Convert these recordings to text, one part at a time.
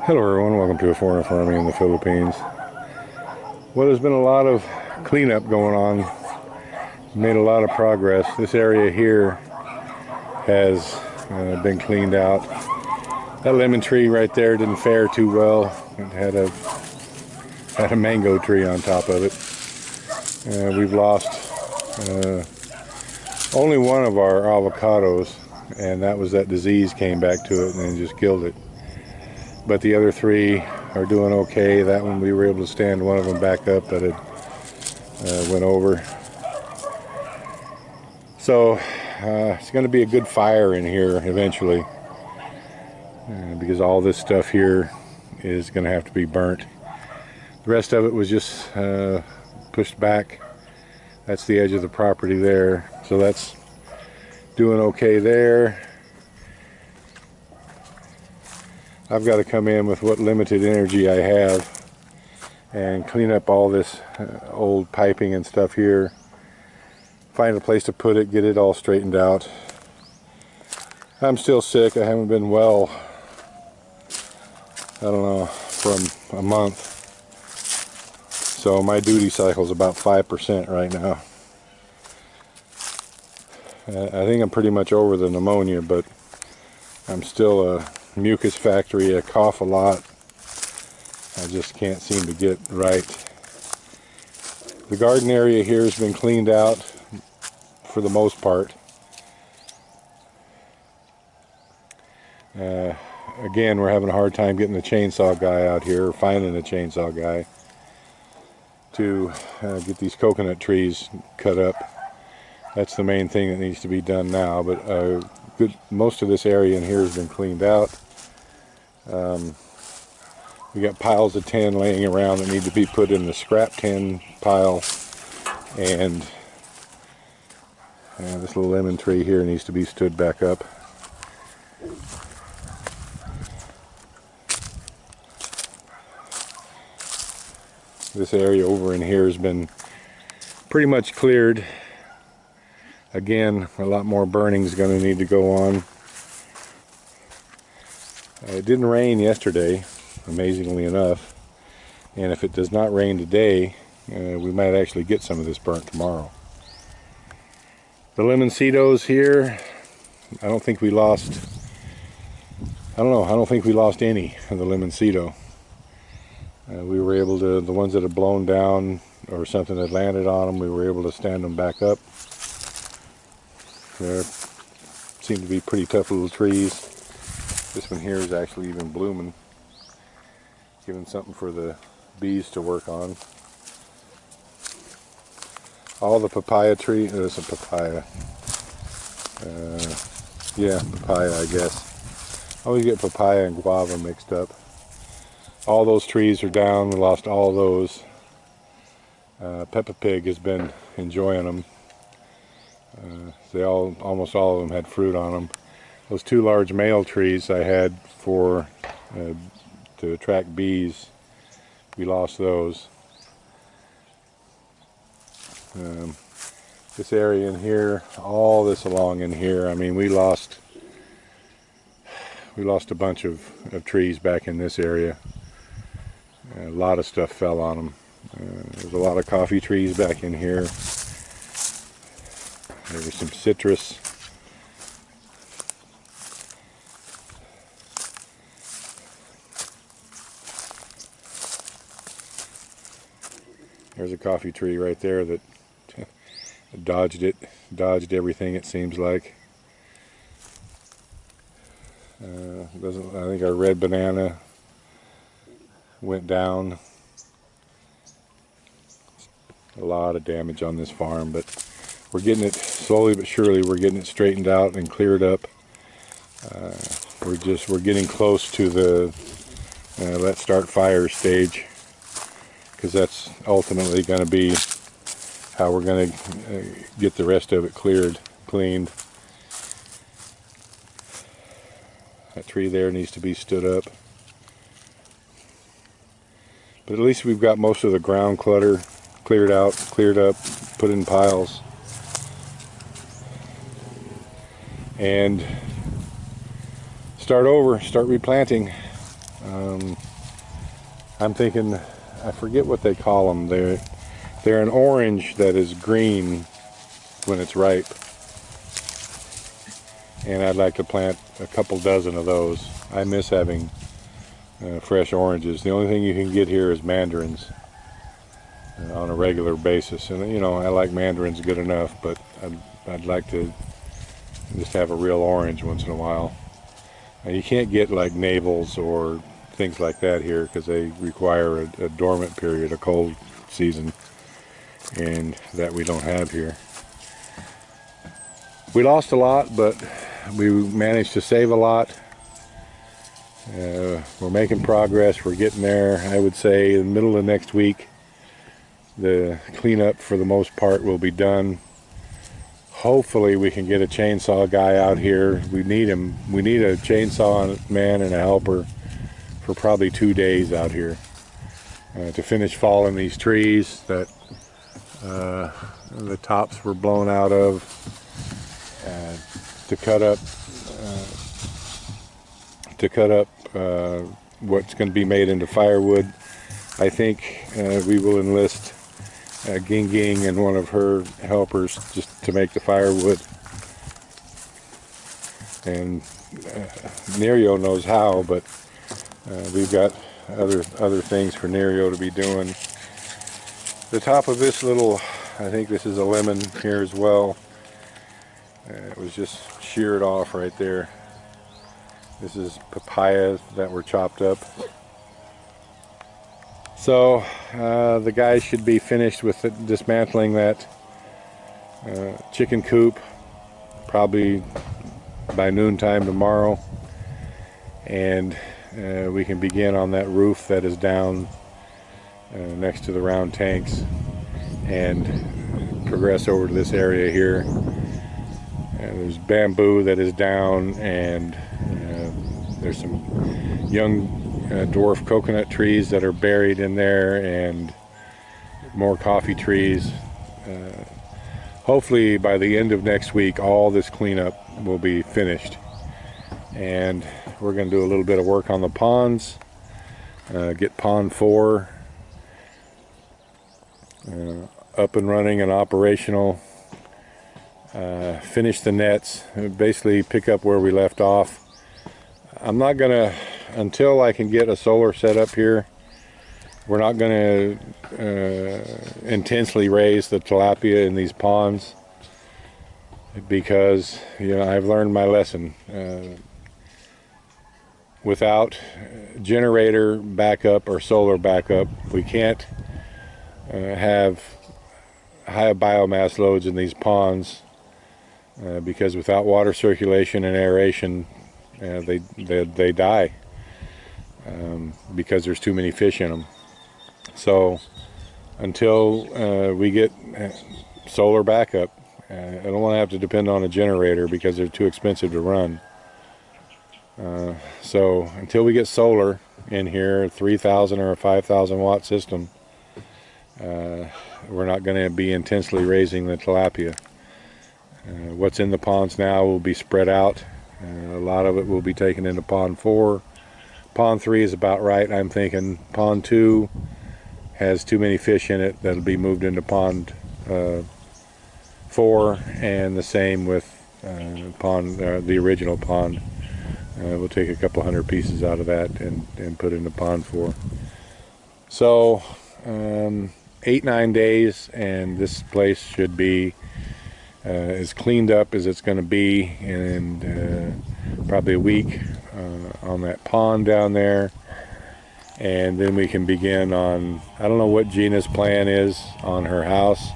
Hello everyone, welcome to A Foreigner Farming in the Philippines. Well, there's been a lot of cleanup going on. Made a lot of progress. This area here has been cleaned out. That lemon tree right there didn't fare too well. It had a mango tree on top of it. We've lost only one of our avocados, and that was that disease came back to it and just killed it. But the other three are doing okay. That one we were able to stand one of them back up that had went over. So it's going to be a good fire in here eventually, because all this stuff here is going to have to be burnt. The rest of it was just pushed back. That's the edge of the property there, so that's doing okay there. I've got to come in with what limited energy I have and clean up all this old piping and stuff here. Find a place to put it, get it all straightened out. I'm still sick. I haven't been well, I don't know, for a month. So my duty cycle is about 5% right now. I think I'm pretty much over the pneumonia, but I'm still a mucus factory. I cough a lot. I just can't seem to get right. The garden area here has been cleaned out for the most part. Again, we're having a hard time getting the chainsaw guy out here, or finding a chainsaw guy to get these coconut trees cut up. That's the main thing that needs to be done now, but most of this area in here has been cleaned out. We got piles of tin laying around that need to be put in the scrap tin pile, and this little lemon tree here needs to be stood back up. This area over in here has been pretty much cleared. Again, a lot more burning is going to need to go on. It didn't rain yesterday, amazingly enough, and if it does not rain today, we might actually get some of this burnt tomorrow. The lemoncedos here, I don't think we lost any of the lemoncedo. We were able to, the ones that had blown down or something that landed on them, we were able to stand them back up. They seem to be pretty tough little trees. This one here is actually even blooming, giving something for the bees to work on. All the papaya tree, there's a papaya. Yeah, papaya, I guess. I always get papaya and guava mixed up. All those trees are down. We lost all those. Peppa Pig has been enjoying them. Almost all of them had fruit on them. Those two large male trees I had for to attract bees, we lost those. This area in here, all this along in here, I mean, we lost a bunch of trees back in this area. A lot of stuff fell on them. There's a lot of coffee trees back in here. There was some citrus. There's a coffee tree right there that dodged everything, it seems like. I think our red banana went down. A lot of damage on this farm, but we're getting it slowly but surely. We're getting it straightened out and cleared up. We're getting close to the let's start fire stage, because that's ultimately going to be how we're going to get the rest of it cleaned. That tree there needs to be stood up. But at least we've got most of the ground clutter cleared up, put in piles. And start replanting. I'm thinking, I forget what they call them. They're an orange that is green when it's ripe. And I'd like to plant a couple dozen of those. I miss having fresh oranges. The only thing you can get here is mandarins on a regular basis. And you know, I like mandarins good enough, but I'd like to just have a real orange once in a while. You can't get like navels or things like that here because they require a dormant period, a cold season, and that we don't have here. We lost a lot, but we managed to save a lot. We're making progress. We're getting there. I would say in the middle of next week, the cleanup for the most part will be done. Hopefully we can get a chainsaw guy out here. We need him. We need a chainsaw man and a helper for probably 2 days out here to finish falling these trees that the tops were blown out of, to cut up what's going to be made into firewood. I think we will enlist Ging Ging and one of her helpers just to make the firewood, and Nerio knows how, but we've got other things for Nerio to be doing. The top of this little, I think this is a lemon here as well. It was just sheared off right there. This is papayas that were chopped up. So the guys should be finished with dismantling that chicken coop probably by noontime tomorrow, and we can begin on that roof that is down next to the round tanks and progress over to this area here. There's bamboo that is down, and there's some young dwarf coconut trees that are buried in there, and more coffee trees. Hopefully by the end of next week all this cleanup will be finished, and we're going to do a little bit of work on the ponds, get pond 4 up and running and operational, finish the nets, basically pick up where we left off. I'm not gonna, until I can get a solar set up here, we're not gonna intensely raise the tilapia in these ponds, because you know, I've learned my lesson. Without generator backup or solar backup, we can't have high biomass loads in these ponds, because without water circulation and aeration, they die because there's too many fish in them. So until we get solar backup, I don't want to have to depend on a generator because they're too expensive to run. So until we get solar in here, a 3,000 or a 5,000 watt system, we're not going to be intensely raising the tilapia. What's in the ponds now will be spread out. A lot of it will be taken into pond 4. Pond 3 is about right, I'm thinking. Pond 2 has too many fish in it that'll be moved into pond 4, and the same with the original pond. We'll take a couple hundred pieces out of that and put into pond 4. So 8-9 days and this place should be as cleaned up as it's going to be, and probably a week on that pond down there, and then we can begin on, I don't know what Gina's plan is on her house.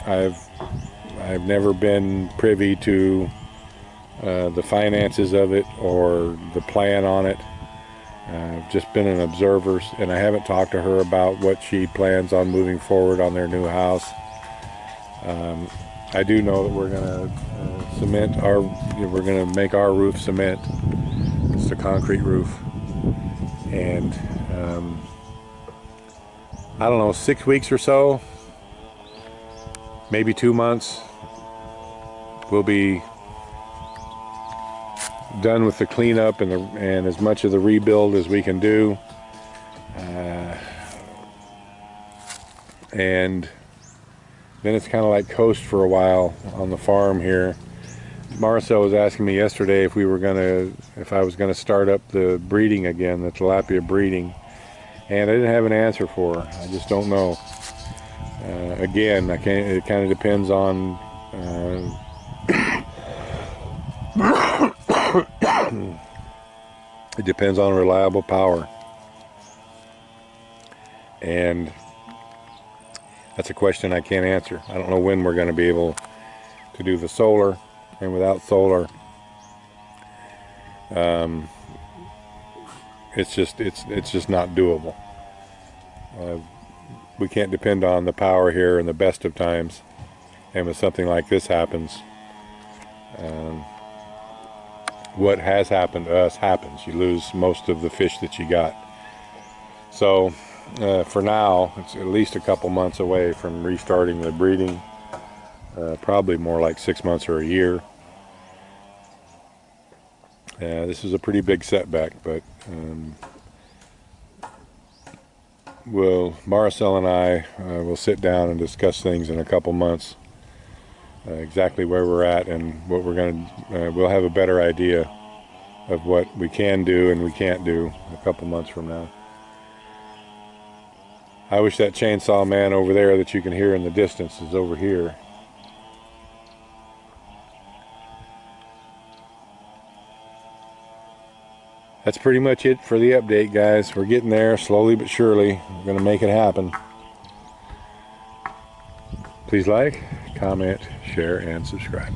I've never been privy to the finances of it or the plan on it. I've just been an observer, and I haven't talked to her about what she plans on moving forward on their new house. I do know that we're going to we're going to make our roof cement. It's a concrete roof, and I don't know, 6 weeks or so, maybe 2 months, we'll be done with the cleanup and as much of the rebuild as we can do. And then it's kind of like coast for a while on the farm here. Marcel was asking me yesterday if I was gonna start up the breeding again, the tilapia breeding, and I didn't have an answer for her. I just don't know. Again, I can't. It kind of depends on. It depends on reliable power, and that's a question I can't answer. I don't know when we're going to be able to do the solar, and without solar, it's just not doable. We can't depend on the power here in the best of times, and when something like this happens, what has happened to us happens. You lose most of the fish that you got. So for now, it's at least a couple months away from restarting the breeding, probably more like 6 months or a year. This is a pretty big setback, but Marcel and I will sit down and discuss things in a couple months, exactly where we're at and what we're going to, we'll have a better idea of what we can do and we can't do a couple months from now. I wish that chainsaw man over there that you can hear in the distance is over here. That's pretty much it for the update, guys. We're getting there slowly but surely. We're going to make it happen. Please like, comment, share, and subscribe.